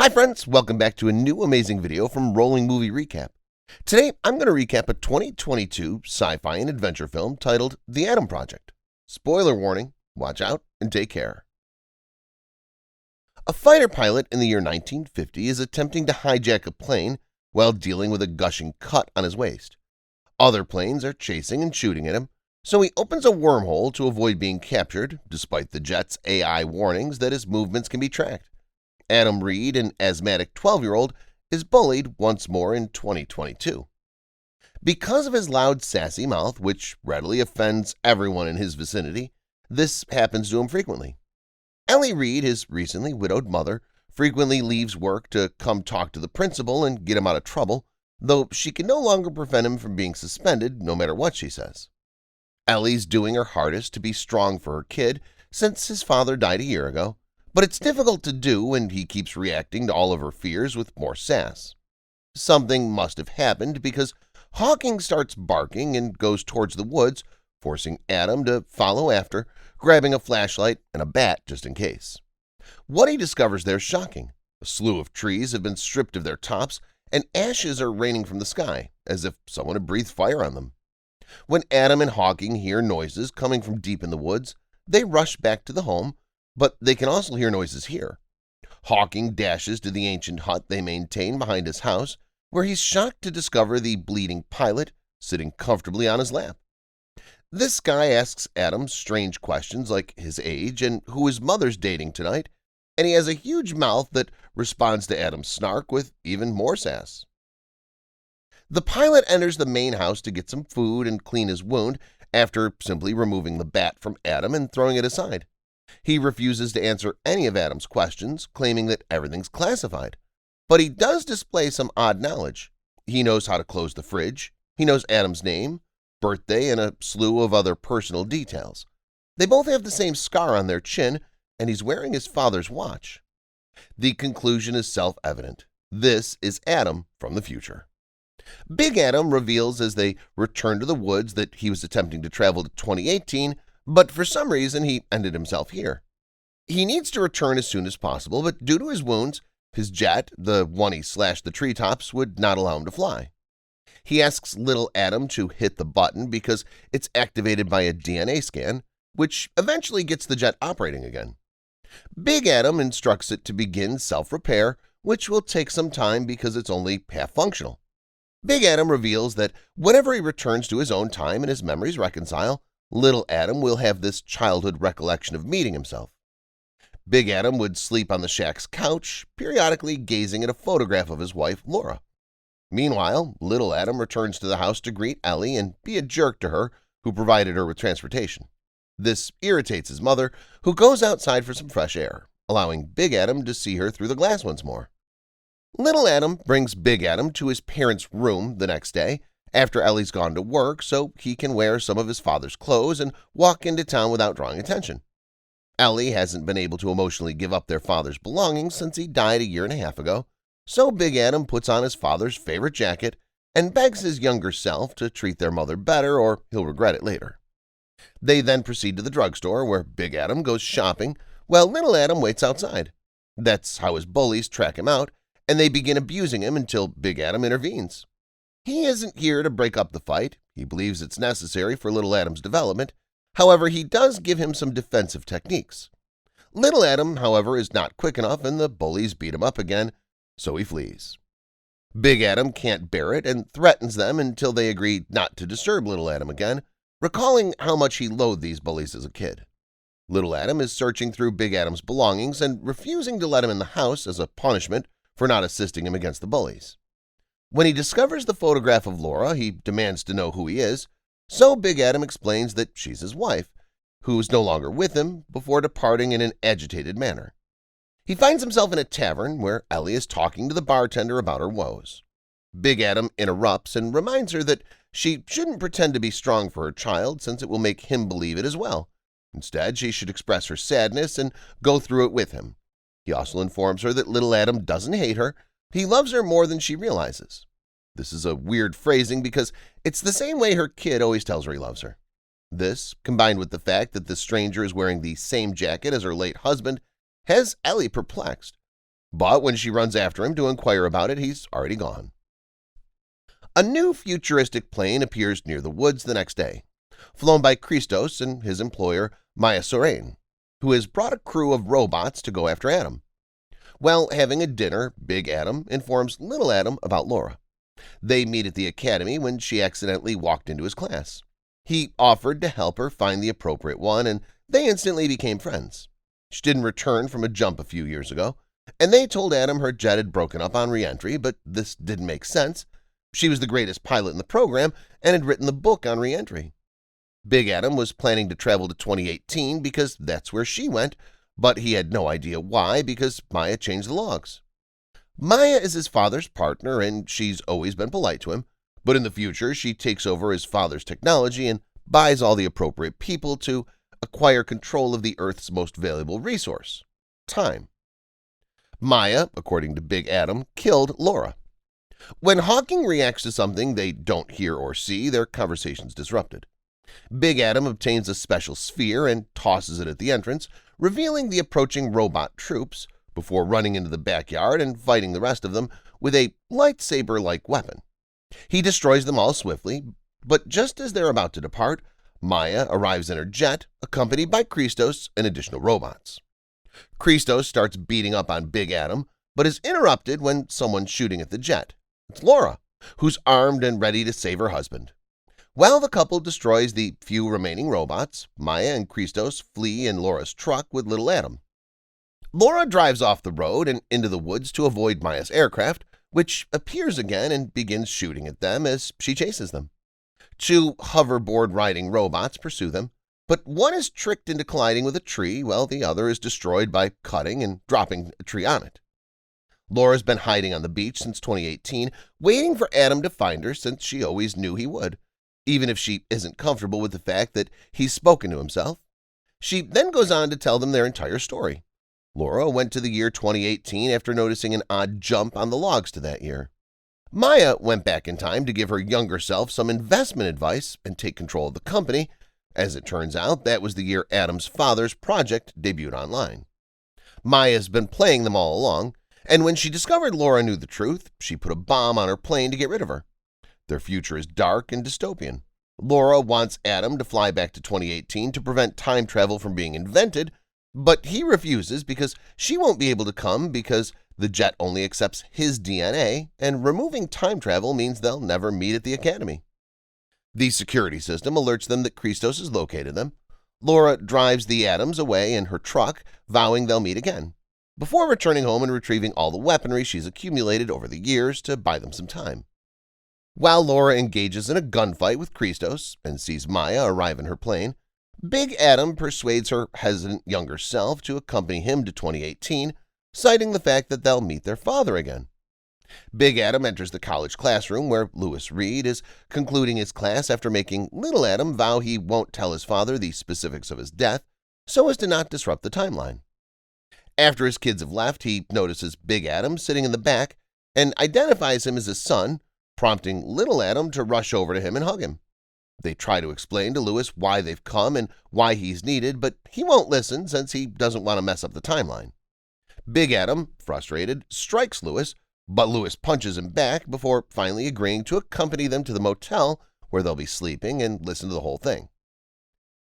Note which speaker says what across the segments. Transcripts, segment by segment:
Speaker 1: Hi friends, welcome back to a new amazing video from Rolling Movie Recap. Today, I'm going to recap a 2022 sci-fi and adventure film titled The Adam Project. Spoiler warning, watch out and take care. A fighter pilot in the year 1950 is attempting to hijack a plane while dealing with a gushing cut on his waist. Other planes are chasing and shooting at him, so he opens a wormhole to avoid being captured, despite the jet's AI warnings that his movements can be tracked. Adam Reed, an asthmatic 12-year-old, is bullied once more in 2022. Because of his loud, sassy mouth, which readily offends everyone in his vicinity, this happens to him frequently. Ellie Reed, his recently widowed mother, frequently leaves work to come talk to the principal and get him out of trouble, though she can no longer prevent him from being suspended no matter what she says. Ellie's doing her hardest to be strong for her kid since his father died a year ago, but it's difficult to do when he keeps reacting to all of her fears with more sass. Something must have happened because Hawking starts barking and goes towards the woods, forcing Adam to follow after, grabbing a flashlight and a bat just in case. What he discovers there is shocking. A slew of trees have been stripped of their tops, and ashes are raining from the sky, as if someone had breathed fire on them. When Adam and Hawking hear noises coming from deep in the woods, they rush back to the home, but they can also hear noises here. Hawking dashes to the ancient hut they maintain behind his house, where he's shocked to discover the bleeding pilot sitting comfortably on his lap. This guy asks Adam strange questions like his age and who his mother's dating tonight, and he has a huge mouth that responds to Adam's snark with even more sass. The pilot enters the main house to get some food and clean his wound after simply removing the bat from Adam and throwing it aside. He refuses to answer any of Adam's questions, claiming that everything's classified. But he does display some odd knowledge. He knows how to close the fridge, he knows Adam's name, birthday, and a slew of other personal details. They both have the same scar on their chin, and he's wearing his father's watch. The conclusion is self-evident. This is Adam from the future. Big Adam reveals as they return to the woods that he was attempting to travel to 2018, but for some reason he ended himself here. He needs to return as soon as possible, but due to his wounds, his jet, the one he slashed the treetops, would not allow him to fly. He asks little Adam to hit the button because it's activated by a DNA scan, which eventually gets the jet operating again. Big Adam instructs it to begin self-repair, which will take some time because it's only half functional. Big Adam reveals that whenever he returns to his own time and his memories reconcile, little Adam will have this childhood recollection of meeting himself. Big Adam would sleep on the shack's couch, periodically gazing at a photograph of his wife, Laura. Meanwhile, little Adam returns to the house to greet Ellie and be a jerk to her, who provided her with transportation. This irritates his mother, who goes outside for some fresh air, allowing Big Adam to see her through the glass once more. Little Adam brings Big Adam to his parents' room the next day, after Ellie's gone to work, so he can wear some of his father's clothes and walk into town without drawing attention. Ellie hasn't been able to emotionally give up their father's belongings since he died a year and a half ago, so Big Adam puts on his father's favorite jacket and begs his younger self to treat their mother better or he'll regret it later. They then proceed to the drugstore where Big Adam goes shopping while little Adam waits outside. That's how his bullies track him out, and they begin abusing him until Big Adam intervenes. He isn't here to break up the fight. He believes it's necessary for little Adam's development. However, he does give him some defensive techniques. Little Adam, however, is not quick enough and the bullies beat him up again, so he flees. Big Adam can't bear it and threatens them until they agree not to disturb little Adam again, recalling how much he loathed these bullies as a kid. Little Adam is searching through Big Adam's belongings and refusing to let him in the house as a punishment for not assisting him against the bullies. When he discovers the photograph of Laura, he demands to know who he is, so Big Adam explains that she's his wife, who is no longer with him, before departing in an agitated manner. He finds himself in a tavern where Ellie is talking to the bartender about her woes. Big Adam interrupts and reminds her that she shouldn't pretend to be strong for her child since it will make him believe it as well. Instead, she should express her sadness and go through it with him. He also informs her that little Adam doesn't hate her. He loves her more than she realizes. This is a weird phrasing because it's the same way her kid always tells her he loves her. This, combined with the fact that the stranger is wearing the same jacket as her late husband, has Ellie perplexed. But when she runs after him to inquire about it, he's already gone. A new futuristic plane appears near the woods the next day, flown by Christos and his employer Maya Sorain, who has brought a crew of robots to go after Adam. While having a dinner, Big Adam informs Little Adam about Laura. They meet at the academy when she accidentally walked into his class. He offered to help her find the appropriate one, and they instantly became friends. She didn't return from a jump a few years ago, and they told Adam her jet had broken up on re-entry, but this didn't make sense. She was the greatest pilot in the program and had written the book on re-entry. Big Adam was planning to travel to 2018 because that's where she went, but he had no idea why because Maya changed the logs. Maya is his father's partner, and she's always been polite to him, but in the future she takes over his father's technology and buys all the appropriate people to acquire control of the Earth's most valuable resource, time. Maya, according to Big Adam, killed Laura. When Hawking reacts to something they don't hear or see, their conversation's disrupted. Big Adam obtains a special sphere and tosses it at the entrance, revealing the approaching robot troops, before running into the backyard and fighting the rest of them with a lightsaber-like weapon. He destroys them all swiftly, but just as they're about to depart, Maya arrives in her jet, accompanied by Christos and additional robots. Christos starts beating up on Big Adam, but is interrupted when someone's shooting at the jet. It's Laura, who's armed and ready to save her husband. While the couple destroys the few remaining robots, Maya and Christos flee in Laura's truck with Little Adam. Laura drives off the road and into the woods to avoid Maya's aircraft, which appears again and begins shooting at them as she chases them. Two hoverboard-riding robots pursue them, but one is tricked into colliding with a tree while the other is destroyed by cutting and dropping a tree on it. Laura's been hiding on the beach since 2018, waiting for Adam to find her since she always knew he would, even if she isn't comfortable with the fact that he's spoken to himself. She then goes on to tell them their entire story. Laura went to the year 2018 after noticing an odd jump on the logs to that year. Maya went back in time to give her younger self some investment advice and take control of the company. As it turns out, that was the year Adam's father's project debuted online. Maya's been playing them all along, and when she discovered Laura knew the truth, she put a bomb on her plane to get rid of her. Their future is dark and dystopian. Laura wants Adam to fly back to 2018 to prevent time travel from being invented, but he refuses because she won't be able to come because the jet only accepts his DNA, and removing time travel means they'll never meet at the academy. The security system alerts them that Christos has located them. Laura drives the Adams away in her truck, vowing they'll meet again, before returning home and retrieving all the weaponry she's accumulated over the years to buy them some time. While Laura engages in a gunfight with Christos and sees Maya arrive in her plane, Big Adam persuades her hesitant younger self to accompany him to 2018, citing the fact that they'll meet their father again. Big Adam enters the college classroom where Lewis Reed is concluding his class after making Little Adam vow he won't tell his father the specifics of his death so as to not disrupt the timeline. After his kids have left, he notices Big Adam sitting in the back and identifies him as his son, prompting Little Adam to rush over to him and hug him. They try to explain to Lewis why they've come and why he's needed, but he won't listen since he doesn't want to mess up the timeline. Big Adam, frustrated, strikes Lewis, but Lewis punches him back before finally agreeing to accompany them to the motel where they'll be sleeping and listen to the whole thing.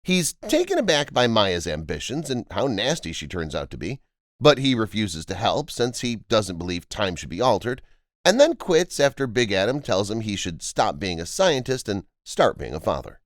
Speaker 1: He's taken aback by Maya's ambitions and how nasty she turns out to be, but he refuses to help since he doesn't believe time should be altered, and then quits after Big Adam tells him he should stop being a scientist and start being a father.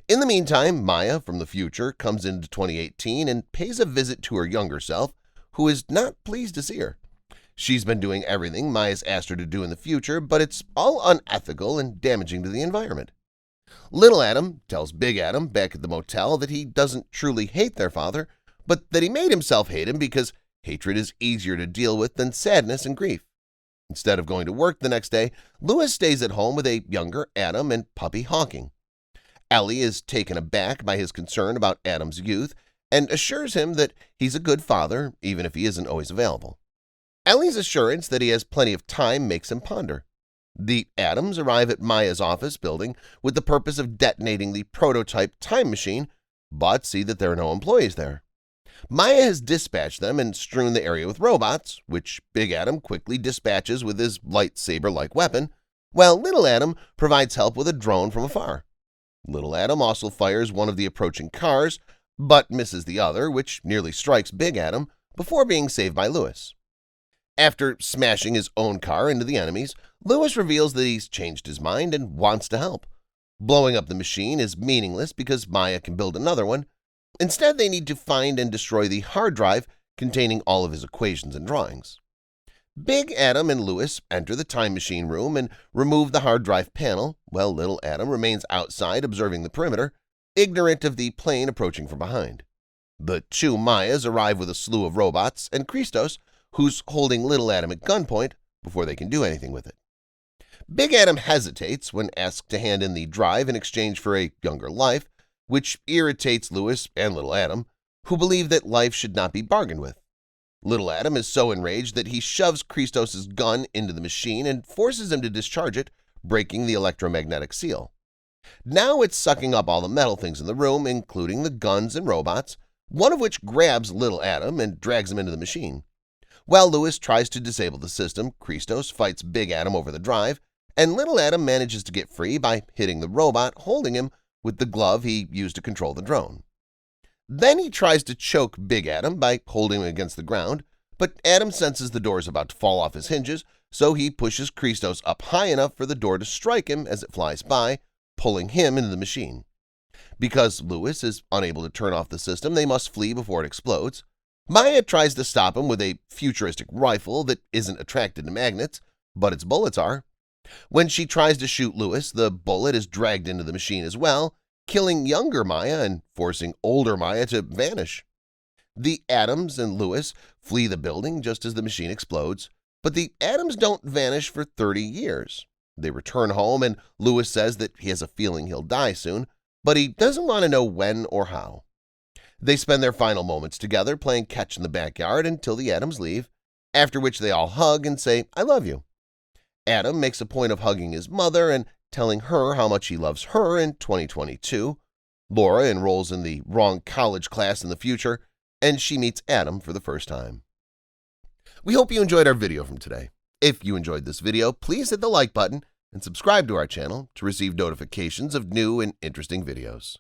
Speaker 1: In the meantime, Maya from the future comes into 2018 and pays a visit to her younger self, who is not pleased to see her. She's been doing everything Maya's asked her to do in the future, but it's all unethical and damaging to the environment. Little Adam tells Big Adam back at the motel that he doesn't truly hate their father, but that he made himself hate him because hatred is easier to deal with than sadness and grief. Instead of going to work the next day, Lewis stays at home with a younger Adam and puppy Hawking. Ellie is taken aback by his concern about Adam's youth and assures him that he's a good father, even if he isn't always available. Ellie's assurance that he has plenty of time makes him ponder. The Adams arrive at Maya's office building with the purpose of detonating the prototype time machine, but see that there are no employees there. Maya has dispatched them and strewn the area with robots, which Big Adam quickly dispatches with his lightsaber-like weapon, while Little Adam provides help with a drone from afar. Little Adam also fires one of the approaching cars, but misses the other, which nearly strikes Big Adam before being saved by Lewis. After smashing his own car into the enemies, Lewis reveals that he's changed his mind and wants to help. Blowing up the machine is meaningless because Maya can build another one. Instead, they need to find and destroy the hard drive containing all of his equations and drawings. Big Adam and Lewis enter the time machine room and remove the hard drive panel, while Little Adam remains outside observing the perimeter, ignorant of the plane approaching from behind. The two Mayas arrive with a slew of robots and Christos, who's holding Little Adam at gunpoint before they can do anything with it. Big Adam hesitates when asked to hand in the drive in exchange for a younger life, which irritates Lewis and Little Adam, who believe that life should not be bargained with. Little Adam is so enraged that he shoves Christos' gun into the machine and forces him to discharge it, breaking the electromagnetic seal. Now it's sucking up all the metal things in the room, including the guns and robots, one of which grabs Little Adam and drags him into the machine. While Lewis tries to disable the system, Christos fights Big Adam over the drive, and Little Adam manages to get free by hitting the robot holding him with the glove he used to control the drone. Then he tries to choke Big Adam by holding him against the ground, but Adam senses the door is about to fall off his hinges, so he pushes Christos up high enough for the door to strike him as it flies by, pulling him into the machine. Because Lewis is unable to turn off the system, they must flee before it explodes. Maya tries to stop him with a futuristic rifle that isn't attracted to magnets, but its bullets are. When she tries to shoot Lewis, the bullet is dragged into the machine as well, killing younger Maya and forcing older Maya to vanish. The Adams and Lewis flee the building just as the machine explodes, but the Adams don't vanish for 30 years. They return home and Lewis says that he has a feeling he'll die soon, but he doesn't want to know when or how. They spend their final moments together playing catch in the backyard until the Adams leave, after which they all hug and say, "I love you." Adam makes a point of hugging his mother and telling her how much he loves her in 2022. Laura enrolls in the wrong college class in the future, and she meets Adam for the first time. We hope you enjoyed our video from today. If you enjoyed this video, please hit the like button and subscribe to our channel to receive notifications of new and interesting videos.